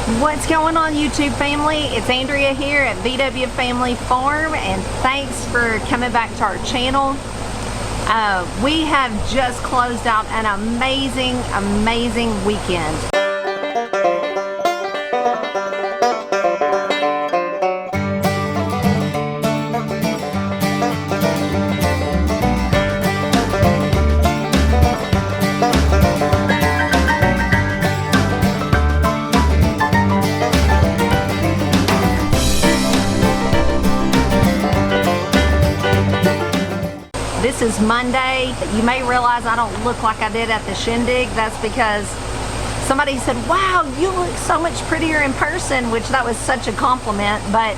What's going on, YouTube family? It's Andrea here at VW Family Farm, and thanks for coming back to our channel. We have just closed out an amazing weekend. This is Monday. You may realize I don't look like I did at the shindig. That's because somebody said, wow, you look so much prettier in person, which that was such a compliment. But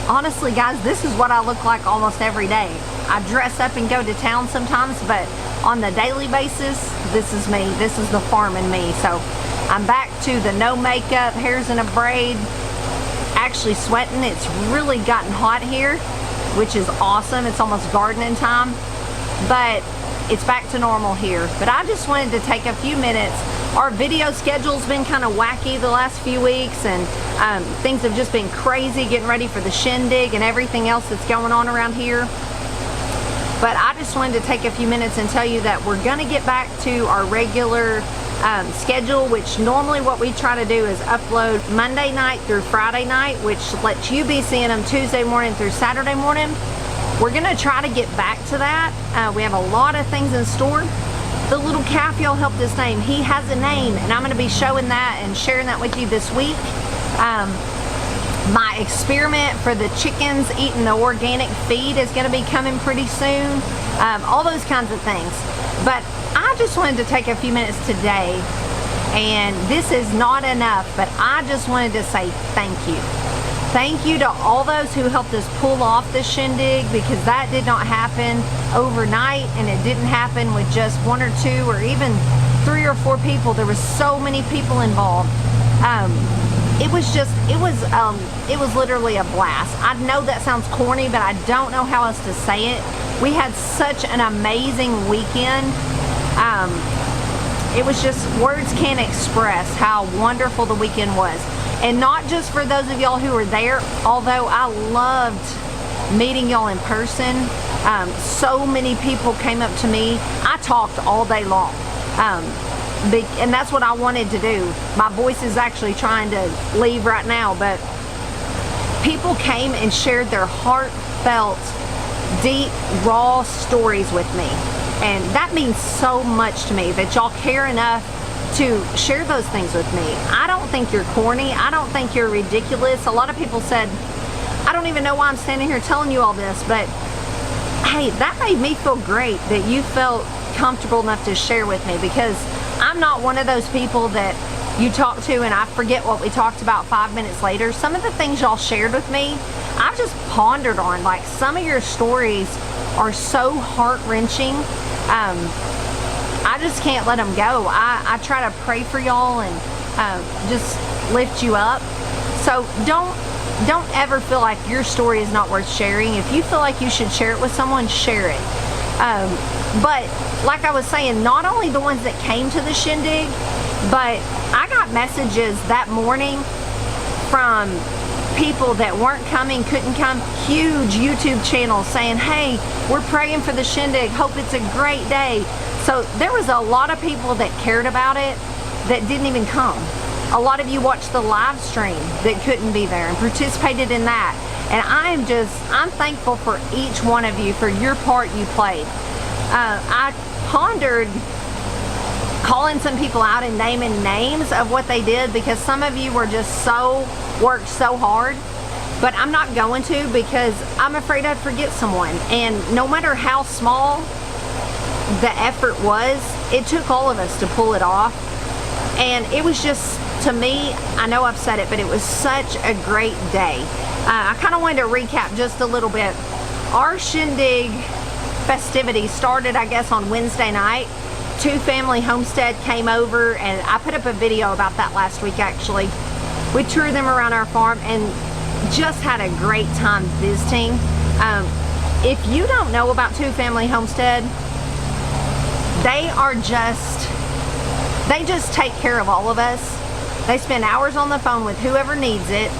honestly, guys, this is what I look like almost every day. I dress up and go to town sometimes, but on the daily basis, this is me. This is the farm in me. So I'm back to the no makeup, hair's in a braid, actually sweating. It's really gotten hot here, which is awesome. It's almost gardening time. But it's back to normal here. But I just wanted to take a few minutes. Our video schedule's been kind of wacky the last few weeks, and things have just been crazy getting ready for the shindig and everything else that's going on around here. But I just wanted to take a few minutes and tell you that we're gonna get back to our regular schedule, which normally what we try to do is upload Monday night through Friday night, which lets you be seeing them Tuesday morning through Saturday morning. We're gonna try to get back to that. We have a lot of things in store. The little calf y'all helped us name, he has a name, and I'm gonna be showing that and sharing that with you this week. My experiment for the chickens eating the organic feed is gonna be coming pretty soon. All those kinds of things. But I just wanted to take a few minutes today, and this is not enough, but I just wanted to say thank you. Thank you to all those who helped us pull off the shindig, because that did not happen overnight, and it didn't happen with just one or two or even 3 or 4 people. There was so many people involved. It was literally a blast. I know that sounds corny, but I don't know how else to say it. We had such an amazing weekend. It was just, words can't express how wonderful the weekend was. And not just for those of y'all who were there, although I loved meeting y'all in person. So many people came up to me. I talked all day long. And that's what I wanted to do. My voice is actually trying to leave right now, but people came and shared their heartfelt, deep, raw stories with me. And that means so much to me, that y'all care enough to share those things with me. I don't think you're corny. I don't think you're ridiculous. A lot of people said, I don't even know why I'm standing here telling you all this, but hey, that made me feel great that you felt comfortable enough to share with me, because I'm not one of those people that you talk to and I forget what we talked about 5 minutes later. Some of the things y'all shared with me, I've just pondered on. Like, some of your stories are so heart-wrenching. I just can't let them go. I try to pray for y'all and just lift you up. So don't ever feel like your story is not worth sharing. If you feel like you should share it with someone, share it. But like I was saying, not only the ones that came to the shindig, but I got messages that morning from people that weren't coming, couldn't come, huge YouTube channels saying, hey, we're praying for the shindig, hope it's a great day. So there was a lot of people that cared about it that didn't even come. A lot of you watched the live stream that couldn't be there and participated in that. And I'm thankful for each one of you for your part you played. I pondered calling some people out and naming names of what they did, because some of you were just worked so hard. But I'm not going to, because I'm afraid I'd forget someone. And no matter how small the effort was, it took all of us to pull it off. And it was just, to me, I know I've said it, but it was such a great day. I kind of wanted to recap just a little bit. Our shindig festivities started, I guess, on Wednesday night. Two Family Homestead came over, and I put up a video about that last week, actually. We toured them around our farm and just had a great time visiting. If you don't know about Two Family Homestead, they just take care of all of us. They spend hours on the phone with whoever needs it,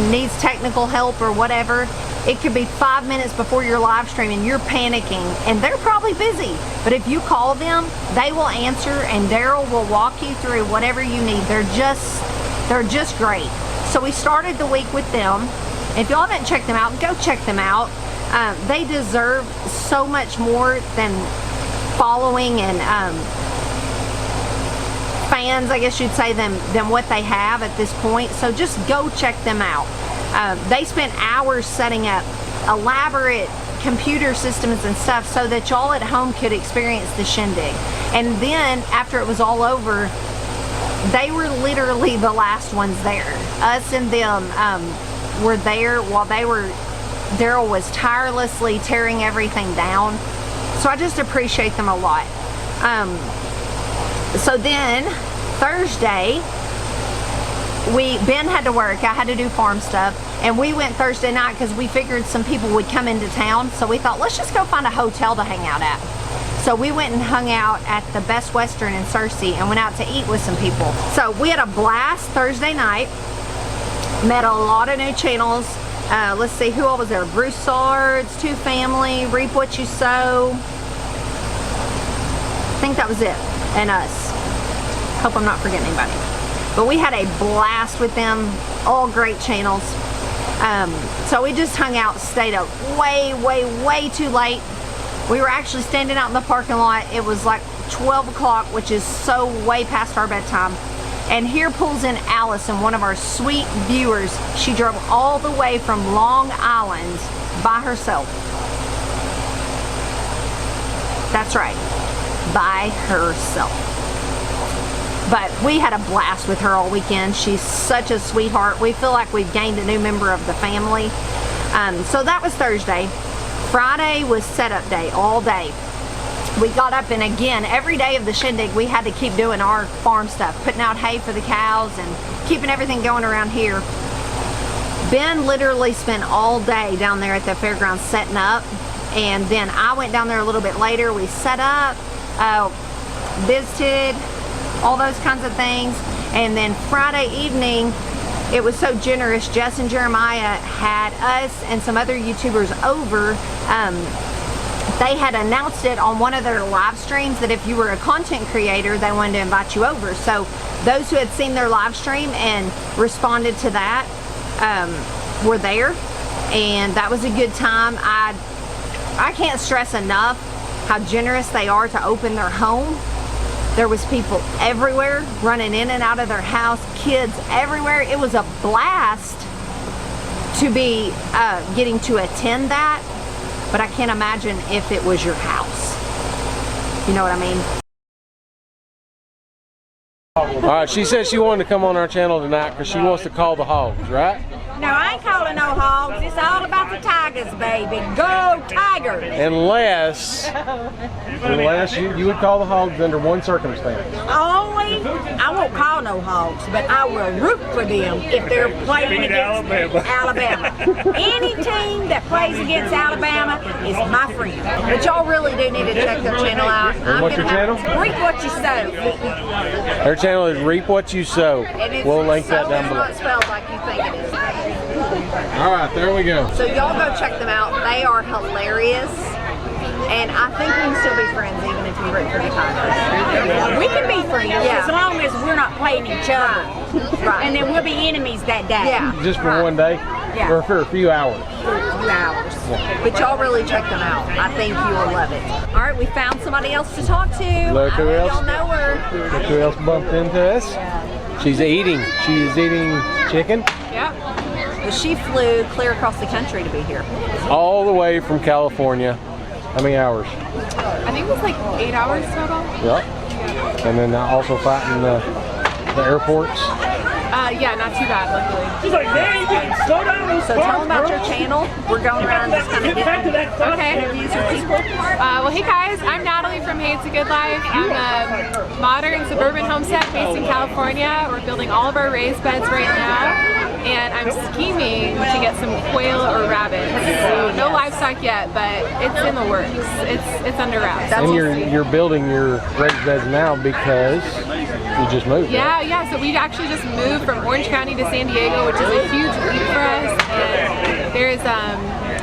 needs technical help or whatever. It could be 5 minutes before your live stream and you're panicking, and they're probably busy. But if you call them, they will answer, and Daryl will walk you through whatever you need. They're just great. So we started the week with them. If y'all haven't checked them out, go check them out. They deserve so much more than following and fans, I guess you'd say, than what they have at this point. So just go check them out. They spent hours setting up elaborate computer systems and stuff so that y'all at home could experience the shindig. And then after it was all over, they were literally the last ones there. Us and them were there while Daryl was tirelessly tearing everything down. So I just appreciate them a lot. So then Thursday, Ben had to work. I had to do farm stuff, and we went Thursday night because we figured some people would come into town. So we thought, let's just go find a hotel to hang out at. So we went and hung out at the Best Western in Searcy and went out to eat with some people. So we had a blast Thursday night. Met a lot of new channels. Let's see, who all was there? Broussards, Two Family, Reap What You Sow. I think that was it. And us. Hope I'm not forgetting anybody. But we had a blast with them, all great channels. So we just hung out, stayed up way too late. We were actually standing out in the parking lot. It was like 12 o'clock, which is so way past our bedtime. And here pulls in Allison, one of our sweet viewers. She drove all the way from Long Island by herself. That's right, by herself. But we had a blast with her all weekend. She's such a sweetheart. We feel like we've gained a new member of the family. So that was Thursday. Friday was setup day all day. We got up, and again, every day of the shindig, we had to keep doing our farm stuff, putting out hay for the cows and keeping everything going around here. Ben literally spent all day down there at the fairgrounds setting up, and then I went down there a little bit later. We set up, visited, all those kinds of things. And then Friday evening, it was so generous. Jess and Jeremiah had us and some other YouTubers over. They had announced it on one of their live streams that if you were a content creator, they wanted to invite you over. So those who had seen their live stream and responded to that were there, and that was a good time. I can't stress enough how generous they are to open their home. There was people everywhere running in and out of their house, kids everywhere. It was a blast to be getting to attend that, but I can't imagine if it was your house. You know what I mean? All right, she said she wanted to come on our channel tonight because she wants to call the hogs, right? No, I ain't calling no hogs. It's all about the Tigers, baby. Go Tigers! Unless you would call the hogs under one circumstance. Only, I won't call no hogs, but I will root for them if they're playing against Alabama. Any team that plays against Alabama is my friend. But y'all really do need to check their channel out. And what's your channel? Reap what you sow. Her channel is Reap What You Sow. We'll link that down below. It's not spelled like you think it is. All right, there we go. So y'all go check them out. They are hilarious. And I think we can still be friends even if you root for the Tigers. We can be friends as long as we're not playing each other. Right. And then we'll be enemies that day. Yeah. Just for one day? Yeah. Or for a few hours? For a few hours. But y'all really check them out. I think you will love it. All right, we found somebody else to talk to. Look who else. Y'all know her. Look who else bumped into us. She's eating. She's eating chicken. Yep. But she flew clear across the country to be here. All the way from California. How many hours? I think it was like 8 hours total. Yep. And then also fighting the airports. Yeah, not too bad, luckily. She's like, hey, slow down. So tell them about your channel. We're going around just kind of getting interviews with people. Well, hey guys, I'm Natalie from Hey It's a Good Life. I'm a modern suburban homestead based in California. We're building all of our raised beds right now. And I'm scheming to get some quail or rabbits. So no livestock yet, but it's in the works. It's under wraps. And you're building your raised beds now because You just moved. Right? Yeah. So we actually just moved from Orange County to San Diego, which is a huge leap for us. And there's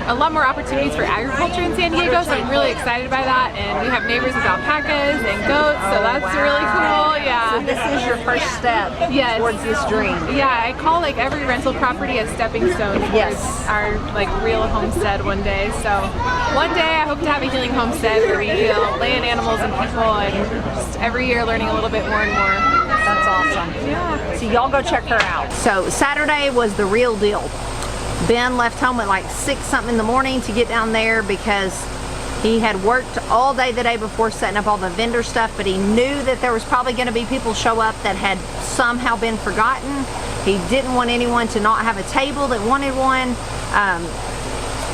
a lot more opportunities for agriculture in San Diego, so I'm really excited by that. And we have neighbors with alpacas and goats, so that's really cool. Yeah. So this is your first step towards this dream. Yeah, I call like every rental property a stepping stone towards our like real homestead one day. So one day I hope to have a healing homestead where we heal land, animals, and people, and just every year learning a little bit more and more. That's awesome. Yeah. So y'all go check her out. So Saturday was the real deal. Ben left home at like 6 something in the morning to get down there because he had worked all day the day before setting up all the vendor stuff, but he knew that there was probably going to be people show up that had somehow been forgotten. He didn't want anyone to not have a table that wanted one.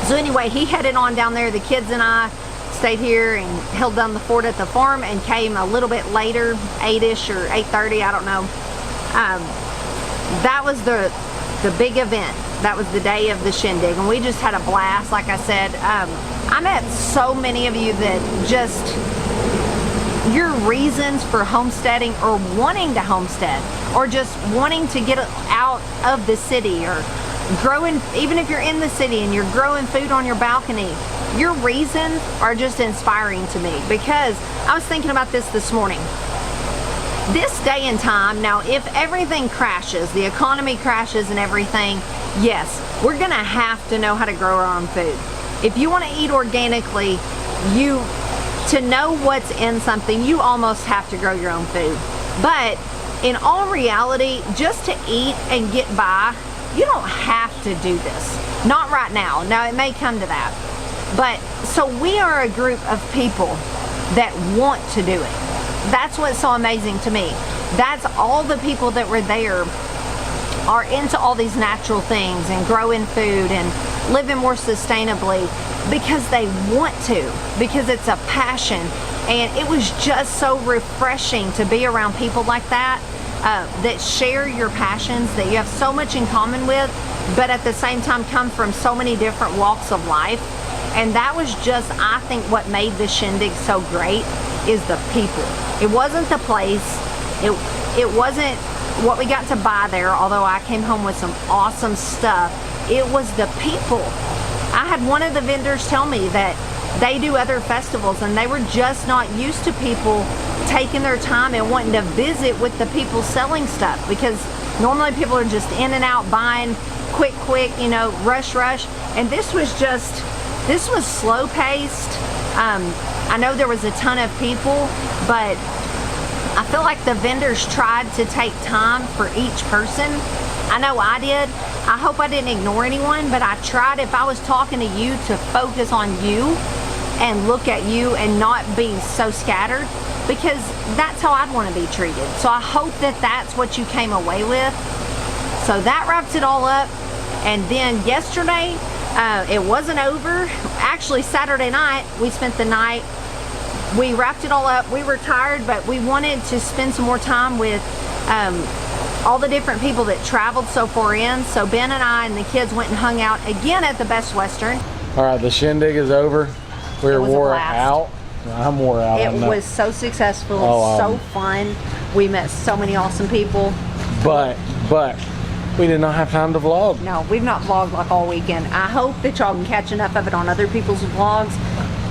So anyway, he headed on down there. The kids and I stayed here and held down the fort at the farm and came a little bit later, 8-ish or 8:30, I don't know. That was the big event. That was the day of the shindig, and we just had a blast. Like I said, I met so many of you that just, your reasons for homesteading or wanting to homestead or just wanting to get out of the city or growing, even if you're in the city and you're growing food on your balcony, your reasons are just inspiring to me, because I was thinking about this morning. This day and time, now if everything crashes, the economy crashes and everything, yes, we're gonna have to know how to grow our own food. If you want to eat organically, to know what's in something, you almost have to grow your own food. But in all reality, just to eat and get by, you don't have to do this. Not right now. Now it may come to that. But so we are a group of people that want to do it. That's what's so amazing to me. That's all the people that were there are into all these natural things and growing food and living more sustainably because they want to, because it's a passion. And it was just so refreshing to be around people like that, that share your passions, that you have so much in common with, but at the same time come from so many different walks of life. And that was just, I think, what made the shindig so great is the people. It wasn't the place. It wasn't what we got to buy there, although I came home with some awesome stuff. It was the people. I had one of the vendors tell me that they do other festivals and they were just not used to people taking their time and wanting to visit with the people selling stuff, because normally people are just in and out buying quick, you know, rush. And this was slow paced. I know there was a ton of people, but I feel like the vendors tried to take time for each person. I know I did. I hope I didn't ignore anyone, but I tried, if I was talking to you, to focus on you and look at you and not be so scattered, because that's how I'd want to be treated. So I hope that that's what you came away with. So that wraps it all up. And then yesterday, it wasn't over. Actually, Saturday night, we spent the night. We wrapped it all up. We were tired, but we wanted to spend some more time with all the different people that traveled so far in. So Ben and I and the kids went and hung out again at the Best Western. All right, the shindig is over. We're wore out. I'm wore out. It was so successful, so fun. We met so many awesome people. But we did not have time to vlog. No, we've not vlogged like all weekend. I hope that y'all can catch enough of it on other people's vlogs.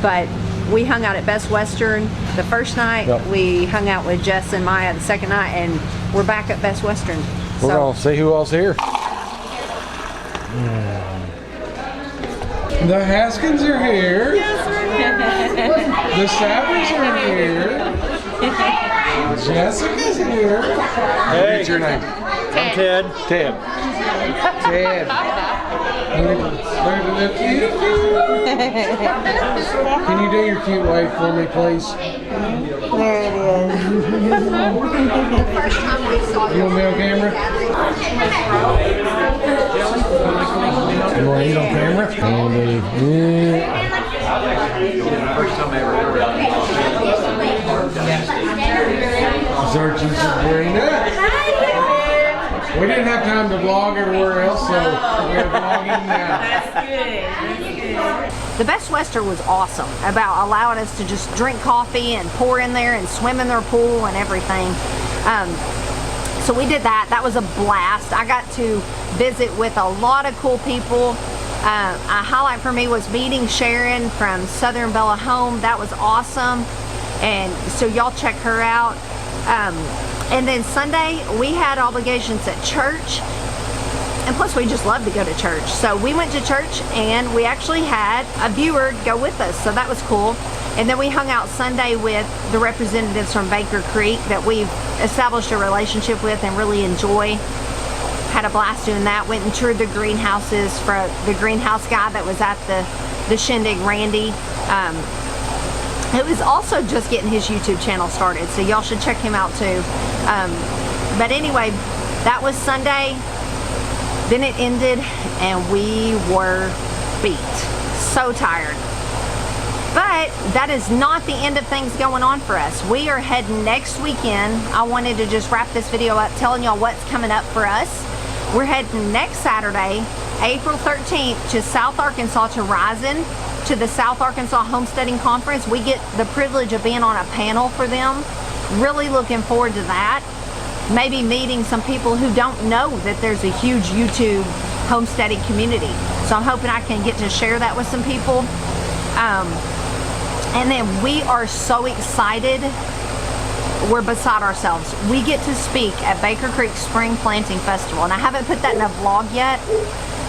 But we hung out at Best Western the first night. Yep. We hung out with Jess and Maya the second night, and we're back at Best Western. We're gonna see who else here. The Haskins are here. Yes, we're here. The Sappers are here. Jessica's here. Hey. What's your name? I'm Ted. Ted. Look at you. Can you do your cute wave for me, please? There it is. You want me on camera? You want to eat on camera? Archie and Sabrina. We didn't have time to vlog everywhere else, so we're vlogging now. That's good. The Best Western was awesome about allowing us to just drink coffee and pour in there and swim in their pool and everything. So we did that. That was a blast. I got to visit with a lot of cool people. A highlight for me was meeting Sharon from Southern Bella Home. That was awesome. And so y'all check her out. And then Sunday, we had obligations at church. And plus, we just love to go to church. So we went to church, and we actually had a viewer go with us. So that was cool. And then we hung out Sunday with the representatives from Baker Creek that we've established a relationship with and really enjoy. Had a blast doing that. Went and toured the greenhouses for the greenhouse guy that was at the shindig, Randy. It was also just getting his YouTube channel started, so y'all should check him out too. But anyway, that was Sunday. Then it ended, and we were beat. So tired. But that is not the end of things going on for us. We are heading next weekend. I wanted to just wrap this video up telling y'all what's coming up for us. We're heading next Saturday, April 13th, to South Arkansas, to Rising, to the South Arkansas Homesteading Conference. We get the privilege of being on a panel for them. Really looking forward to that. Maybe meeting some people who don't know that there's a huge YouTube homesteading community. So I'm hoping I can get to share that with some people. And then we are so excited. We're beside ourselves. We get to speak at Baker Creek Spring Planting Festival. And I haven't put that in a vlog yet,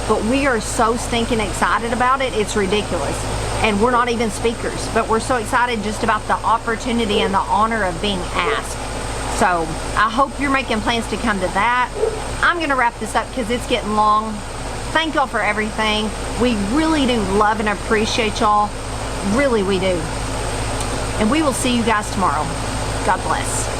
but we are so stinking excited about it. It's ridiculous. And we're not even speakers, but we're so excited just about the opportunity and the honor of being asked. So I hope you're making plans to come to that. I'm gonna wrap this up because it's getting long. Thank y'all for everything. We really do love and appreciate y'all. Really, we do. And we will see you guys tomorrow. God bless.